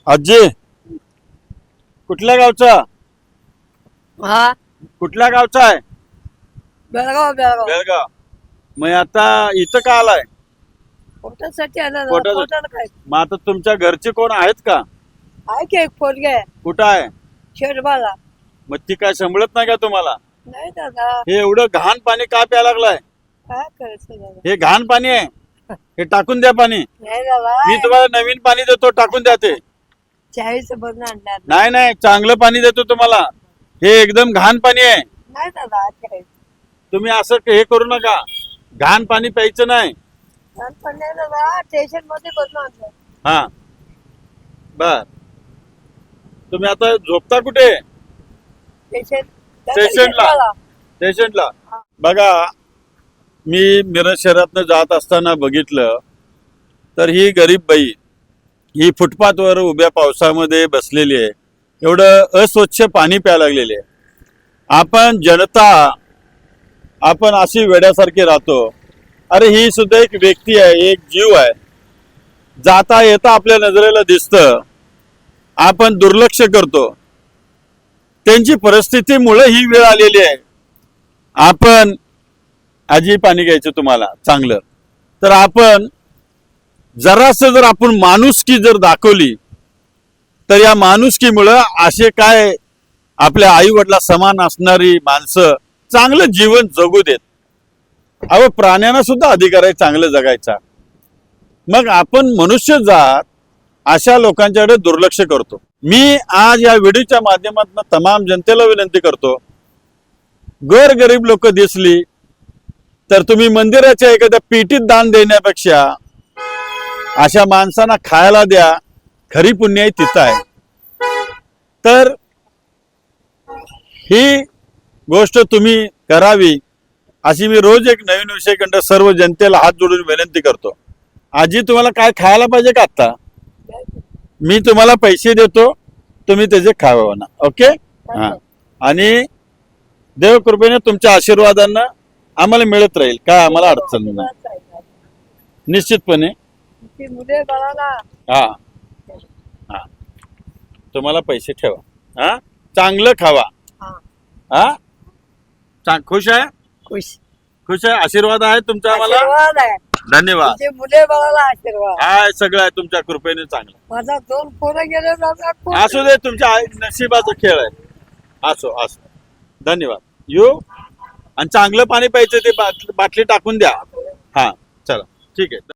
आजी कुठल्या गावचा हा कुठल्या गावचा आहे? बेळगाव बेळगाव बेळगाव. मग आता इथं का आलाय? पोटासाठी आलं पोटासाठी. पोटाला काय मग आता तुमच्या घरचे कोण आहेत का? आहे की एक पोरगे आहे कुठं आहे? शेरबाला मग ती काय संभळत नाही का तुम्हाला? नाही दादा हे एवढं घाण पाणी का प्यायला लागलाय? काय करायचं दादा हे घाण पाणी आहे, हे टाकून द्या पाणी. नाही दादा मी तुम्हाला नवीन पाणी देतो, टाकून द्या ते. चाळीस बनून आणणार नाही नाही, चांगलं पाणी देतो तुम्हाला. हे एकदम घाण पाणी आहे. नाही दादा चाळीस तुम्ही असं हे करू नका. घाण पाणी प्यायचं नाही. पण नाही दादा स्टेशन मध्ये बनून आणलं हा बर. तुम्ही आता झोपता कुठे? स्टेशनला. स्टेशनला. बघा, मी मिरज शहरातनं जात असताना बघितलं तर ही गरीब बाई ही फुटपाथवर उभ्या पावसामध्ये बसलेली आहे. एवढं अस्वच्छ पाणी प्यायला लागलेली आहे. आपण जनता आपण अशी वेड्यासारखी राहतो. अरे ही सुद्धा एक व्यक्ती आहे, एक जीव आहे. जाता येता आपल्या नजरेला दिसतं, आपण दुर्लक्ष करतो. त्यांची परिस्थितीमुळे ही वेळ आलेली आहे. आपण आजी पाणी घ्यायचं तुम्हाला चांगलं, तर आपण जरासं जर आपण माणुसकी जर दाखवली तर या माणुसकीमुळं असे काय आपल्या आई वडिला समान असणारी माणसं चांगलं जीवन जगू देत. अहो, प्राण्यांना सुद्धा अधिकार आहे चांगलं जगायचा. मग आपण मनुष्य जात अशा लोकांच्याकडे दुर्लक्ष करतो. मी आज या व्हिडिओच्या माध्यमातून तमाम जनतेला विनंती करतो, गरीब लोक दिसली तर तुम्ही मंदिराच्या एखाद्या पेटीत दान देण्यापेक्षा अशा माणसांना खायला द्या. खरी पुण्याई तिथं आहे. तर ही गोष्ट तुम्ही करावी अशी मी रोज एक नवीन विषयाकडे सर्व जनतेला हात जोडून विनंती करतो. आजी, तुम्हाला काय खायला पाहिजे का आता? मी तुम्हाला पैसे देतो, तुम्ही त्याचे खावा ना. ओके. हा. आणि देव कृपेने तुमच्या आशीर्वादांना आम्हाला मिळत राहील, काय आम्हाला अडचण नाही निश्चितपणे. मुले बाळाला हा हा, तुम्हाला पैसे ठेवा. हा, चांगलं खावा. हा, खुश आहे? खुश खुश आहे. आशीर्वाद आहे तुमचा आम्हाला. आशीर्वाद आहे धन्यवाद. तुझे मुले बाळाला आशीर्वाद हा, सगळं आहे तुमच्या कृपेने चांगलं. माझा 2 पोरं गेले दादा असू दे, तुमच्या नशिबाचा खेळ आहे. असो असो. धन्यवाद. येऊ. आणि चांगलं पाणी प्यायचं, ते बाटली टाकून द्या. हा, चला, ठीक आहे.